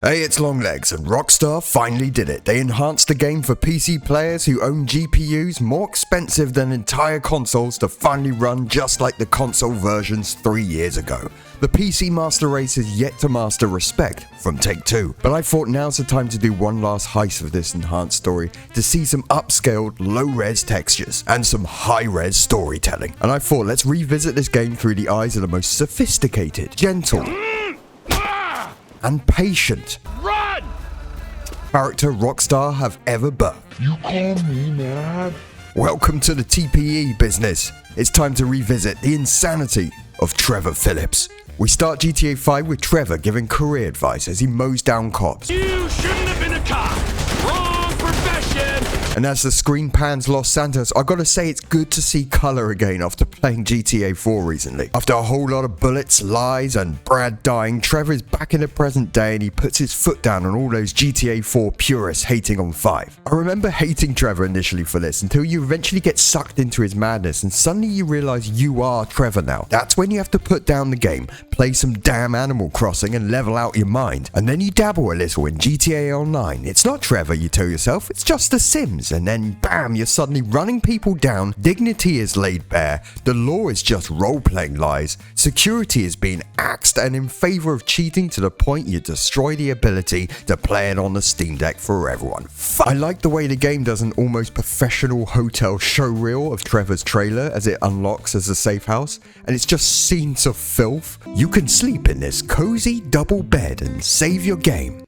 Hey, it's Longlegs, and Rockstar finally did it. They enhanced the game for PC players who own GPUs more expensive than entire consoles to finally run just like the console versions 3 years ago. The PC master race is yet to master respect from Take-Two, but I thought now's the time to do one last heist of this enhanced story to see some upscaled, low-res textures and some high-res storytelling. And I thought let's revisit this game through the eyes of the most sophisticated, gentle, and patient character Rockstar have ever birthed. You call me mad? Welcome to the TPE business. It's time to revisit the insanity of Trevor Philips. We start GTA 5 with Trevor giving career advice as he mows down cops. You shouldn't have been a cop. Wrong profession. And as the screen pans Los Santos, I gotta say it's good to see color again after playing GTA 4 recently. After a whole lot of bullets, lies, and Brad dying, Trevor is back in the present day and he puts his foot down on all those GTA 4 purists hating on 5. I remember hating Trevor initially for this until you eventually get sucked into his madness and suddenly you realize you are Trevor now. That's when you have to put down the game, play some damn Animal Crossing and level out your mind. And then you dabble a little in GTA Online. It's not Trevor, you tell yourself, it's just The Sims. And then bam, you're suddenly running people down, dignity is laid bare, the law is just role-playing lies, security is being axed and in favor of cheating to the point you destroy the ability to play it on the Steam Deck for everyone. I like the way the game does an almost professional hotel showreel of Trevor's trailer as it unlocks as a safe house, and it's just scenes of filth. You can sleep in this cozy double bed and save your game.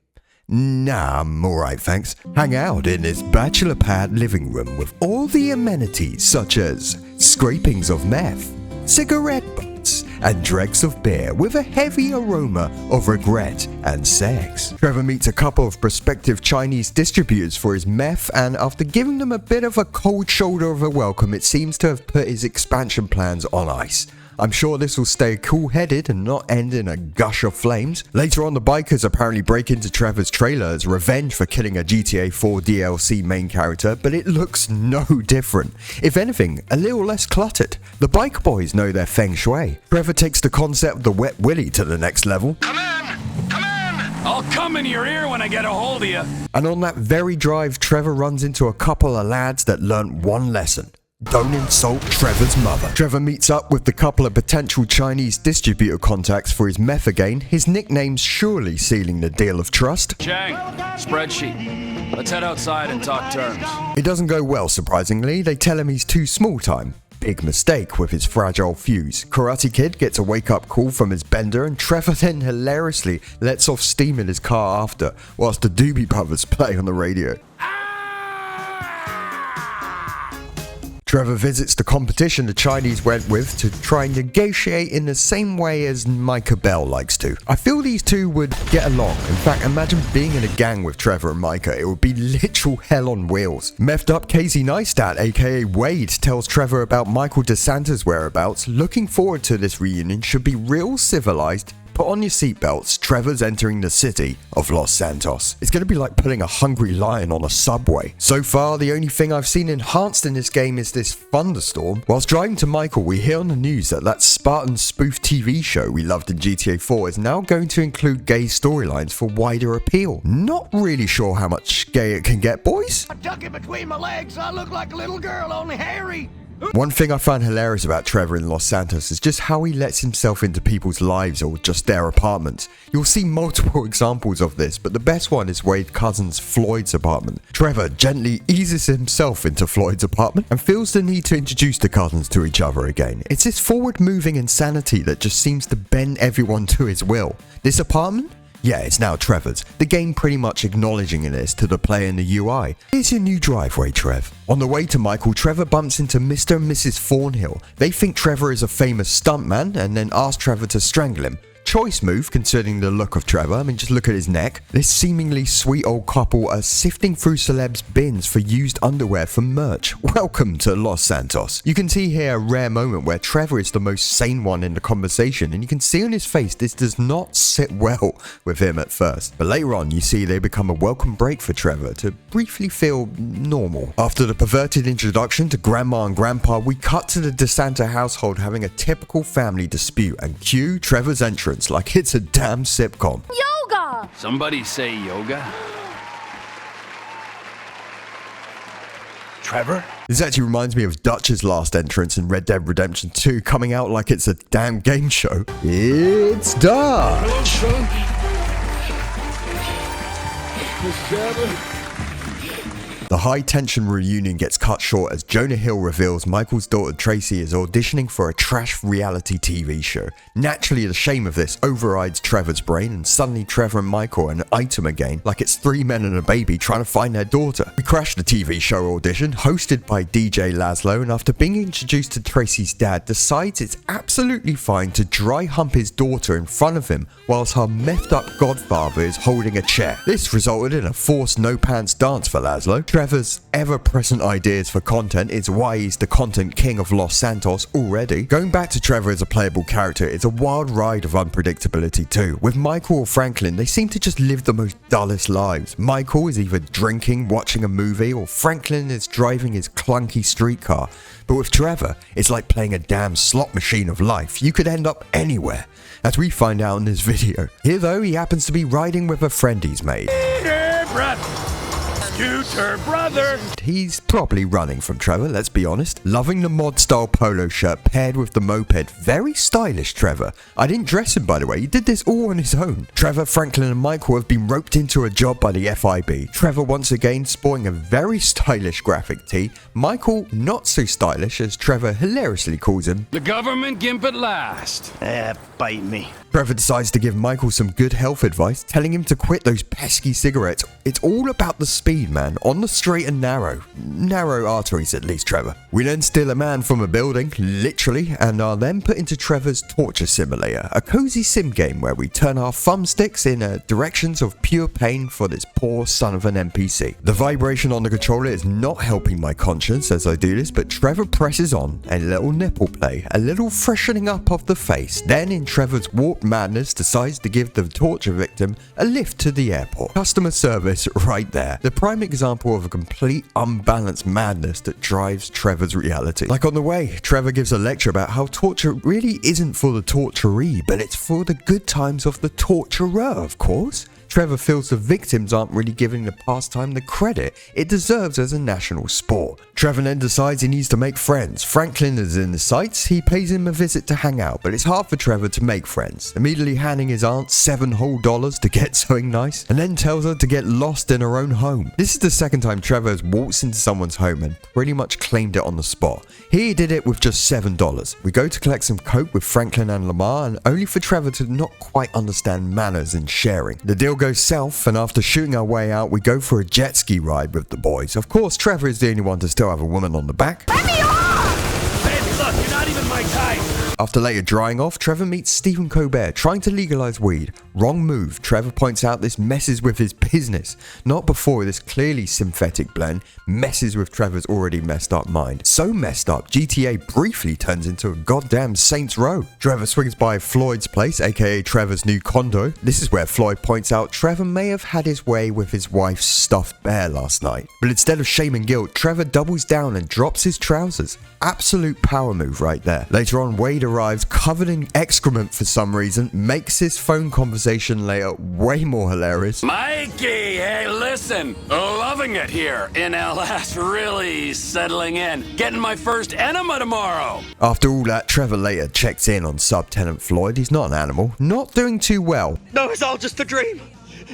Nah, I'm alright thanks. Hang out in this bachelor pad living room with all the amenities such as scrapings of meth, cigarette butts, and dregs of beer with a heavy aroma of regret and sex. Trevor meets a couple of prospective Chinese distributors for his meth, and after giving them a bit of a cold shoulder of a welcome, it seems to have put his expansion plans on ice. I'm sure this will stay cool-headed and not end in a gush of flames. Later on, the bikers apparently break into Trevor's trailer as revenge for killing a GTA 4 DLC main character, but it looks no different. If anything, a little less cluttered. The bike boys know their feng shui. Trevor takes the concept of the wet willy to the next level. Come in! Come in! I'll come in your ear when I get a hold of you. And on that very drive, Trevor runs into a couple of lads that learnt one lesson. Don't insult Trevor's mother. Trevor meets up with the couple of potential Chinese distributor contacts for his meth again, his nickname's surely sealing the deal of trust. Chang, spreadsheet. Let's head outside and talk terms. It doesn't go well, surprisingly. They tell him he's too small time. Big mistake with his fragile fuse. Karate Kid gets a wake-up call from his bender and Trevor then hilariously lets off steam in his car after, whilst the Doobie Brothers play on the radio. Trevor visits the competition the Chinese went with to try and negotiate in the same way as Micah Bell likes to. I feel these two would get along. In fact, imagine being in a gang with Trevor and Micah. It would be literal hell on wheels. Meffed up Casey Neistat, aka Wade, tells Trevor about Michael DeSantis' whereabouts. Looking forward to this reunion, should be real civilized. Put on your seatbelts, Trevor's entering the city of Los Santos. It's going to be like putting a hungry lion on a subway. So far, the only thing I've seen enhanced in this game is this thunderstorm. Whilst driving to Michael, we hear on the news that Spartan spoof TV show we loved in GTA 4 is now going to include gay storylines for wider appeal. Not really sure how much gay it can get, boys. I tuck it between my legs, I look like a little girl, only hairy. One thing I find hilarious about Trevor in Los Santos is just how he lets himself into people's lives or just their apartments. You'll see multiple examples of this, but the best one is Wade's cousin Floyd's apartment. Trevor gently eases himself into Floyd's apartment and feels the need to introduce the cousins to each other again. It's this forward-moving insanity that just seems to bend everyone to his will. This apartment? Yeah, it's now Trevor's. The game pretty much acknowledging this to the player in the UI. Here's your new driveway, Trev. On the way to Michael, Trevor bumps into Mr. and Mrs. Thornhill. They think Trevor is a famous stuntman and then ask Trevor to strangle him. Choice move considering the look of Trevor. I mean, just look at his neck. This seemingly sweet old couple are sifting through celebs' bins for used underwear for merch. Welcome to Los Santos. You can see here a rare moment where Trevor is the most sane one in the conversation, and you can see on his face this does not sit well with him at first. But later on, you see they become a welcome break for Trevor to briefly feel normal. After the perverted introduction to Grandma and Grandpa, we cut to the DeSanta household having a typical family dispute and cue Trevor's entrance. entrance like it's a damn sitcom. Yoga! Somebody say yoga? Trevor? This actually reminds me of Dutch's last entrance in Red Dead Redemption 2, coming out like it's a damn game show. It's dark! Hello, son. The high-tension reunion gets cut short as Jonah Hill reveals Michael's daughter Tracy is auditioning for a trash reality TV show. Naturally, the shame of this overrides Trevor's brain, and suddenly Trevor and Michael are an item again, like it's three men and a baby trying to find their daughter. We crash the TV show audition, hosted by DJ Laszlo, and after being introduced to Tracy's dad, decides it's absolutely fine to dry hump his daughter in front of him whilst her messed up godfather is holding a chair. This resulted in a forced no-pants dance for Laszlo. Trevor's ever-present ideas for content is why he's the content king of Los Santos already. Going back to Trevor as a playable character is a wild ride of unpredictability too. With Michael or Franklin, they seem to just live the most dullest lives. Michael is either drinking, watching a movie, or Franklin is driving his clunky streetcar. But with Trevor, it's like playing a damn slot machine of life. You could end up anywhere, as we find out in this video. Here though, he happens to be riding with a friend he's made. Scooter brother! He's probably running from Trevor, let's be honest. Loving the mod style polo shirt paired with the moped. Very stylish, Trevor. I didn't dress him, by the way. He did this all on his own. Trevor, Franklin and Michael have been roped into a job by the FIB. Trevor once again sporting a very stylish graphic tee. Michael not so stylish, as Trevor hilariously calls him. The government gimp at last. Bite me. Trevor decides to give Michael some good health advice, telling him to quit those pesky cigarettes. It's all about the speed, man, on the straight and narrow. Narrow arteries at least, Trevor. We then steal a man from a building, literally, and are then put into Trevor's torture simulator, a cozy sim game where we turn our thumbsticks in directions of pure pain for this poor son of an NPC. The vibration on the controller is not helping my conscience as I do this, but Trevor presses on, a little nipple play, a little freshening up of the face. Then in Trevor's warped madness, decides to give the torture victim a lift to the airport. Customer service right there. The prime example of a complete unbalanced madness that drives Trevor's reality. Like on the way, Trevor gives a lecture about how torture really isn't for the torturee, but it's for the good times of the torturer, of course. Trevor feels the victims aren't really giving the pastime the credit it deserves as a national sport. Trevor then decides he needs to make friends. Franklin is in the sights, he pays him a visit to hang out, but it's hard for Trevor to make friends, immediately handing his aunt $7 whole to get something nice, and then tells her to get lost in her own home. This is the second time Trevor has waltzed into someone's home and pretty much claimed it on the spot. Here he did it with just $7. We go to collect some coke with Franklin and Lamar, and only for Trevor to not quite understand manners and sharing. The deal goes south, and after shooting our way out, we go for a jet ski ride with the boys. Of course, Trevor is the only one to still have a woman on the back. Baby, look, you're not even my type. After later drying off, Trevor meets Stephen Colbert trying to legalize weed. Wrong move. Trevor points out this messes with his business. Not before this clearly synthetic blend messes with Trevor's already messed up mind. So messed up, GTA briefly turns into a goddamn Saints Row. Trevor swings by Floyd's place, aka Trevor's new condo. This is where Floyd points out Trevor may have had his way with his wife's stuffed bear last night. But instead of shame and guilt, Trevor doubles down and drops his trousers. Absolute power move right there. Later on, Wade arrives covered in excrement for some reason, makes his phone conversation later way more hilarious. Mikey, hey, listen. Loving it here in LS. Really settling in. Getting my first enema tomorrow. After all that, Trevor later checks in on Subtenant Floyd. He's not an animal, not doing too well. No, it's all just a dream.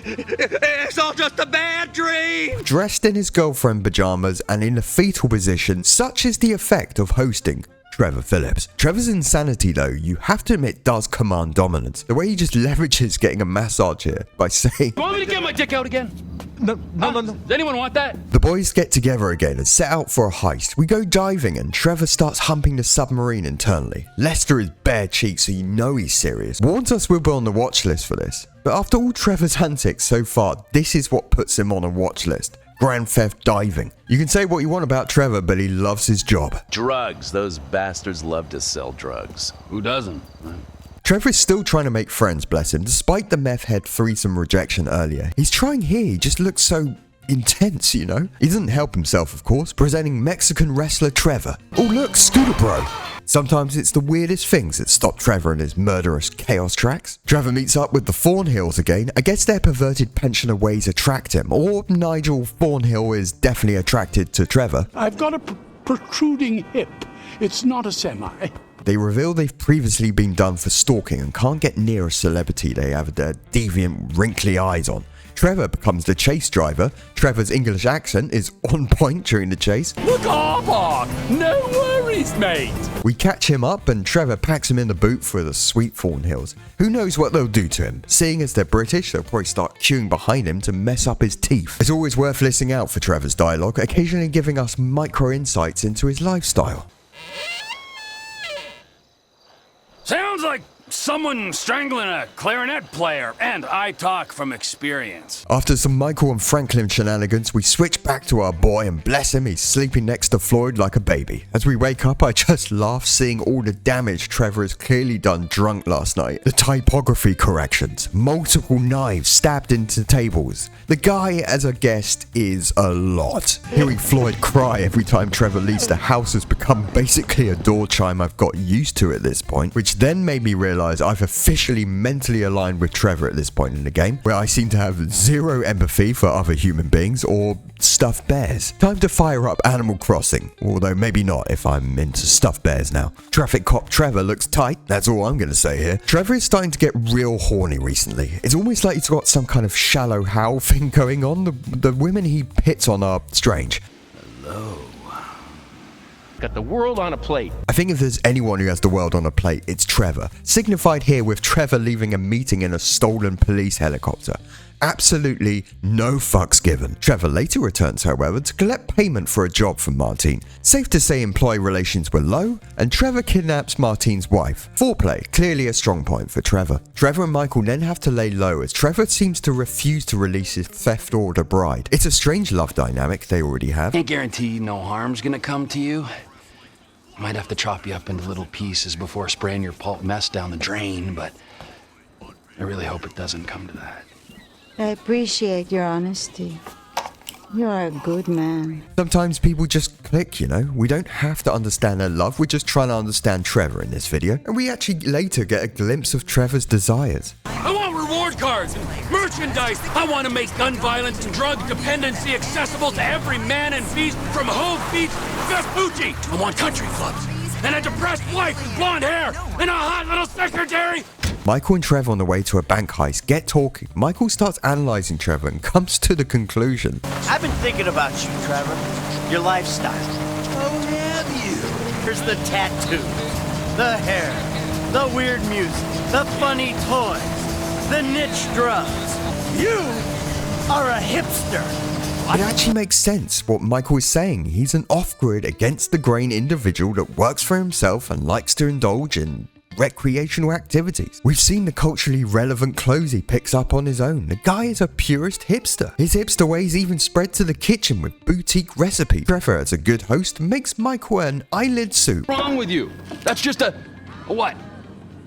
It's all just a bad dream. Dressed in his girlfriend pajamas and in a fetal position, such is the effect of hosting Trevor Philips. Trevor's insanity, though, you have to admit, does command dominance. The way he just leverages getting a massage here by saying, You want me to get my dick out again? No. Does anyone want that? The boys get together again and set out for a heist. We go diving and Trevor starts humping the submarine internally. Lester is bare cheeks, so you know he's serious. Warns us we'll be on the watch list for this. But after all Trevor's antics so far, this is what puts him on a watch list. Grand theft diving. You can say what you want about Trevor, but he loves his job. Drugs. Those bastards love to sell drugs. Who doesn't? Trevor is still trying to make friends, bless him, despite the meth head threesome rejection earlier. He's trying here, he just looks so intense, you know? He doesn't help himself, of course, presenting Mexican wrestler Trevor. Oh look, Scooter Bro. Sometimes it's the weirdest things that stop Trevor in his murderous chaos tracks. Trevor meets up with the Thornhills again. I guess their perverted pensioner ways attract him, or Nigel Thornhill is definitely attracted to Trevor. I've got a protruding hip. It's not a semi. They reveal they've previously been done for stalking and can't get near a celebrity they have their deviant, wrinkly eyes on. Trevor becomes the chase driver. Trevor's English accent is on point during the chase. The car park! No worries, mate! We catch him up and Trevor packs him in the boot for the sweet Thornhills. Who knows what they'll do to him? Seeing as they're British, they'll probably start queuing behind him to mess up his teeth. It's always worth listening out for Trevor's dialogue, occasionally giving us micro insights into his lifestyle. Sounds like someone strangling a clarinet player, and I talk from experience. After some Michael and Franklin shenanigans, we switch back to our boy and bless him, he's sleeping next to Floyd like a baby. As we wake up, I just laugh seeing all the damage Trevor has clearly done drunk last night. The typography corrections, multiple knives stabbed into tables. The guy as a guest is a lot. Hearing Floyd cry every time Trevor leaves the house has become basically a door chime I've got used to at this point, which then made me realize I've officially mentally aligned with Trevor at this point in the game, where I seem to have zero empathy for other human beings or stuffed bears. Time to fire up Animal Crossing, although maybe not if I'm into stuffed bears now. Traffic cop Trevor looks tight, that's all I'm going to say here. Trevor is starting to get real horny recently. It's almost like he's got some kind of shallow howl thing going on. The women he hits on are strange. Got the world on a plate. I think if there's anyone who has the world on a plate, it's Trevor. Signified here with Trevor leaving a meeting in a stolen police helicopter. Absolutely no fucks given. Trevor later returns, however, to collect payment for a job from Martine. Safe to say employee relations were low, and Trevor kidnaps Martine's wife. Foreplay, clearly a strong point for Trevor. Trevor and Michael then have to lay low as Trevor seems to refuse to release his theft order bride. It's a strange love dynamic they already have. Can't guarantee no harm's gonna come to you. Might have to chop you up into little pieces before spraying your pulp mess down the drain, but I really hope it doesn't come to that. I appreciate your honesty. You're a good man. Sometimes people just click, you know? We don't have to understand their love, we're just trying to understand Trevor in this video. And we actually later get a glimpse of Trevor's desires. I want reward cards and merchandise. I want to make gun violence and drug dependency accessible to every man and beast from Hove Beach to Vespucci. I want country clubs and a depressed wife with blonde hair and a hot little secretary. Michael and Trevor on the way to a bank heist get talking. Michael starts analyzing Trevor and comes to the conclusion. I've been thinking about you, Trevor. Your lifestyle. Oh, have you? There's the tattoos, the hair, the weird music, the funny toys, the niche drugs. You are a hipster. It actually makes sense what Michael is saying. He's an off-grid, against-the-grain individual that works for himself and likes to indulge in recreational activities. We've seen the culturally relevant clothes he picks up on his own. The guy is a purist hipster. His hipster ways even spread to the kitchen with boutique recipes. Trevor, as a good host, makes Michael an eyelid soup. What's wrong with you? That's just a what?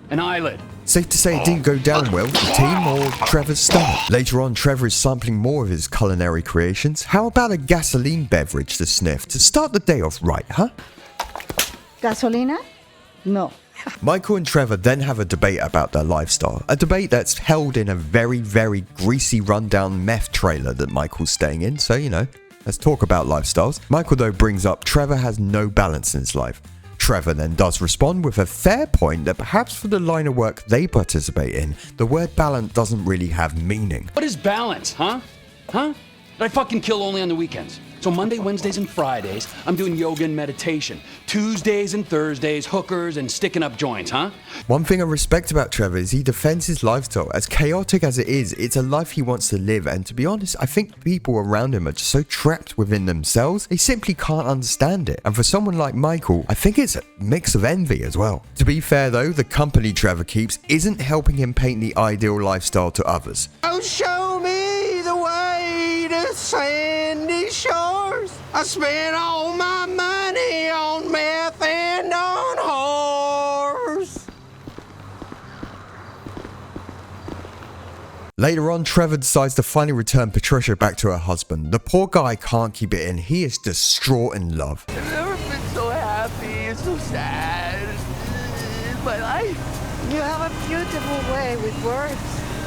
An eyelid. Safe to say it didn't go down well with the team or Trevor's stomach. Later on, Trevor is sampling more of his culinary creations. How about a gasoline beverage to sniff to start the day off right, huh? Gasolina? No. Michael and Trevor then have a debate about their lifestyle. A debate that's held in a very, very greasy rundown meth trailer that Michael's staying in, so you know, let's talk about lifestyles. Michael though brings up Trevor has no balance in his life. Trevor then does respond with a fair point that perhaps for the line of work they participate in, the word balance doesn't really have meaning. What is balance, huh? Huh? Did I fucking kill only on the weekends? So Monday, Wednesdays, and Fridays, I'm doing yoga and meditation. Tuesdays and Thursdays, hookers and sticking up joints, huh? One thing I respect about Trevor is he defends his lifestyle. As chaotic as it is, it's a life he wants to live, and to be honest, I think people around him are just so trapped within themselves, they simply can't understand it. And for someone like Michael, I think it's a mix of envy as well. To be fair though, the company Trevor keeps isn't helping him paint the ideal lifestyle to others. Oh, show me the way to sandy shores. I spent all my money on meth and on whores. Later on, Trevor decides to finally return Patricia back to her husband. The poor guy can't keep it in. He is distraught in love. I've never been so happy. It's so sad. incredible way with words.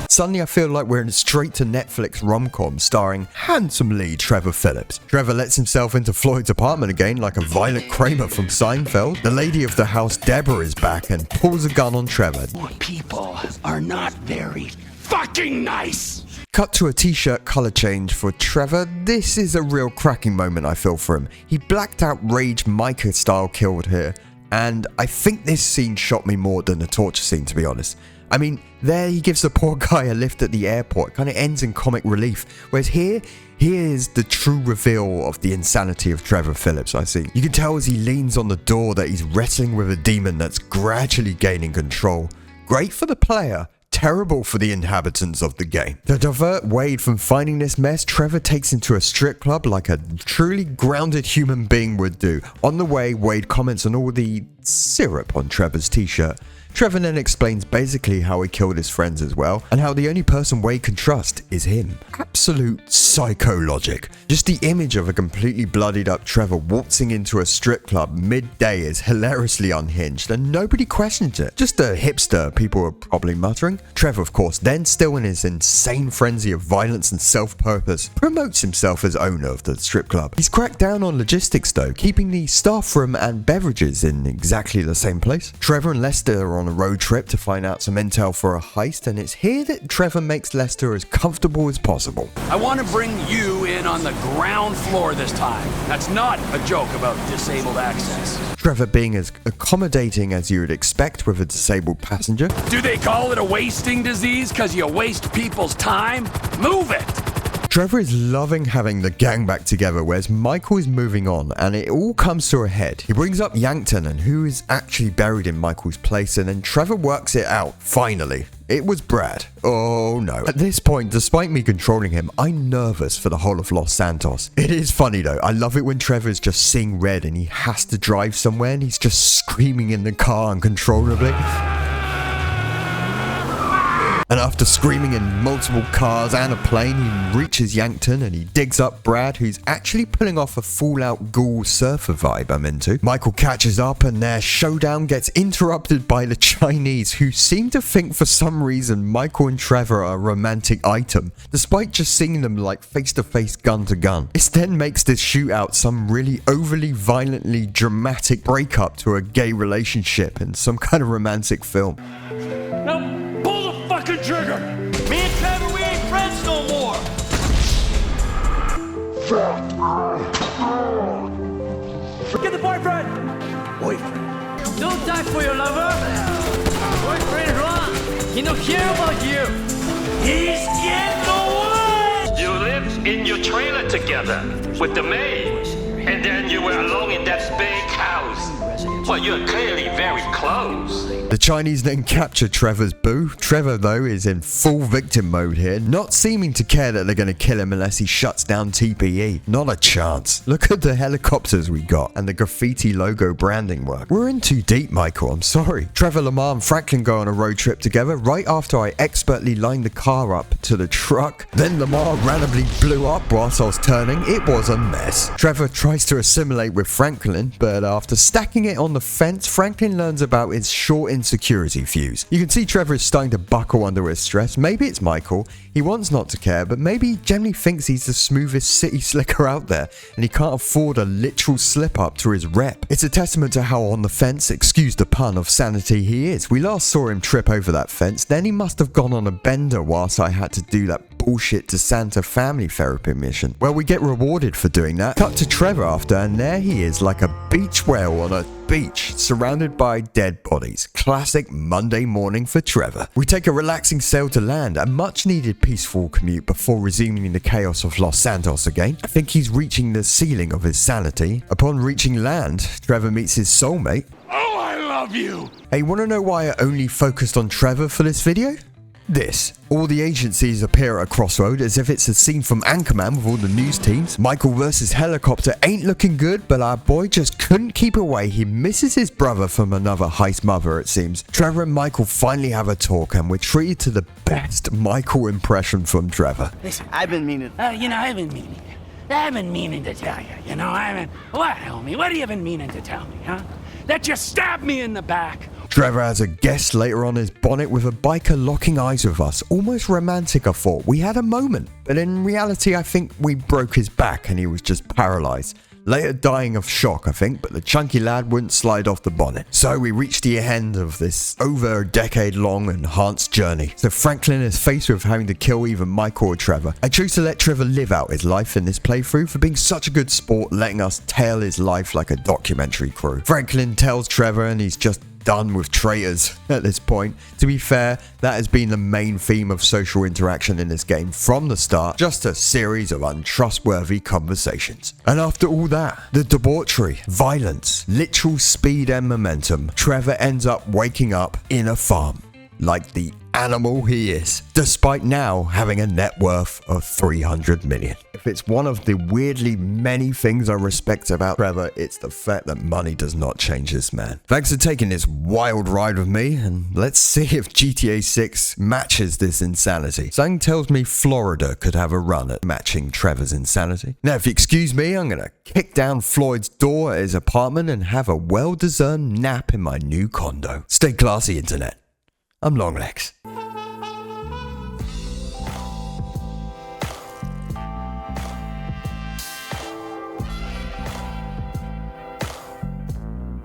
Suddenly I feel like we're in a straight to Netflix rom-com starring handsome lead Trevor Philips. Trevor lets himself into Floyd's apartment again like a Violet Kramer from Seinfeld. The lady of the house, Deborah, is back and pulls a gun on Trevor. People are not very fucking nice. Cut to a t-shirt colour change for Trevor. This is a real cracking moment I feel for him. He blacked out rage Micah style killed here, and I think this scene shocked me more than the torture scene, to be honest. I mean, there he gives the poor guy a lift at the airport. It kind of ends in comic relief. Whereas here's the true reveal of the insanity of Trevor Philips, I see. You can tell as he leans on the door that he's wrestling with a demon that's gradually gaining control. Great for the player, terrible for the inhabitants of the game. To divert Wade from finding this mess, Trevor takes him to a strip club like a truly grounded human being would do. On the way, Wade comments on all the syrup on Trevor's t-shirt. Trevor then explains basically how he killed his friends as well, and how the only person Wade can trust is him. Absolute psycho logic. Just the image of a completely bloodied up Trevor waltzing into a strip club midday is hilariously unhinged, and nobody questions it. Just a hipster, people are probably muttering. Trevor, of course, then still in his insane frenzy of violence and self-purpose, promotes himself as owner of the strip club. He's cracked down on logistics though, keeping the staff room and beverages in exactly the same place. Trevor and Lester are on a road trip to find out some intel for a heist, and it's here that Trevor makes Lester as comfortable as possible. I want to bring you in on the ground floor this time. That's not a joke about disabled access. Trevor being as accommodating as you would expect with a disabled passenger. Do they call it a wasting disease because you waste people's time? Move it! Trevor is loving having the gang back together, whereas Michael is moving on, and it all comes to a head. He brings up Yankton and who is actually buried in Michael's place, and then Trevor works it out, finally. It was Brad. Oh no. At this point, despite me controlling him, I'm nervous for the whole of Los Santos. It is funny though. I love it when Trevor's just seeing red and he has to drive somewhere and he's just screaming in the car uncontrollably. And after screaming in multiple cars and a plane, he reaches Yankton and he digs up Brad, who's actually pulling off a Fallout Ghoul surfer vibe I'm into. Michael catches up and their showdown gets interrupted by the Chinese, who seem to think for some reason Michael and Trevor are a romantic item, despite just seeing them like face-to-face, gun-to-gun. This then makes this shootout some really overly violently dramatic breakup to a gay relationship in some kind of romantic film. Now, pull the fucking trigger! Me and Trevor, we ain't friends no more. Get the boyfriend! Boyfriend. Don't die for your lover. Boyfriend wrong. He don't care about you. He's getting away. You lived in your trailer together with the maid, and then you were alone in that big house. Well, you're clearly very close. The Chinese then capture Trevor's boo. Trevor, though, is in full victim mode here, not seeming to care that they're going to kill him unless he shuts down TPE. Not a chance. Look at the helicopters we got and the graffiti logo branding work. We're in too deep, Michael, I'm sorry. Trevor, Lamar and Franklin go on a road trip together right after I expertly lined the car up to the truck. Then Lamar randomly blew up whilst I was turning. It was a mess. Trevor tries to assimilate with Franklin, but after stacking it on the fence, Franklin learns about his short insecurity fuse. You can see Trevor is starting to buckle under his stress. Maybe it's Michael. He wants not to care, but maybe he generally thinks he's the smoothest city slicker out there, and he can't afford a literal slip up to his rep. It's a testament to how on the fence, excuse the pun, of sanity he is. We last saw him trip over that fence, then he must have gone on a bender whilst I had to do that bullshit to Santa family therapy mission. Well, we get rewarded for doing that. Cut to Trevor after, and there he is like a beach whale on a beach, surrounded by dead bodies. Classic Monday morning for Trevor. We take a relaxing sail to land, a much needed peaceful commute before resuming the chaos of Los Santos again. I think he's reaching the ceiling of his sanity. Upon reaching land, Trevor meets his soulmate. Oh, I love you! Hey, wanna know why I only focused on Trevor for this video? This. All the agencies appear at a crossroad as if it's a scene from Anchorman with all the news teams. Michael versus Helicopter ain't looking good, but our boy just couldn't keep away. He misses his brother from another heist mother, it seems. Trevor and Michael finally have a talk, and we're treated to the best Michael impression from Trevor. Listen, I've been meaning. I've been meaning to tell you, what, homie? What have you been meaning to tell me, huh? That you stabbed me in the back. Trevor has a guest later on his bonnet with a biker locking eyes with us. Almost romantic, I thought. We had a moment, but in reality I think we broke his back and he was just paralysed. Later dying of shock, I think, but the chunky lad wouldn't slide off the bonnet. So we reached the end of this over a decade-long enhanced journey. So Franklin is faced with having to kill either Michael or Trevor. I choose to let Trevor live out his life in this playthrough for being such a good sport, letting us tale his life like a documentary crew. Franklin tells Trevor and he's just done with traitors at this point. To be fair, that has been the main theme of social interaction in this game from the start, just a series of untrustworthy conversations. And after all that, the debauchery, violence, literal speed and momentum, Trevor ends up waking up in a farm, like the animal he is, despite now having a net worth of 300 million. If it's one of the weirdly many things I respect about Trevor, it's the fact that money does not change this man. Thanks for taking this wild ride with me, and let's see if GTA 6 matches this insanity. Something tells me Florida could have a run at matching Trevor's insanity. Now, if you excuse me, I'm gonna kick down Floyd's door at his apartment and have a well-deserved nap in my new condo. Stay classy, internet. I'm Longlegs.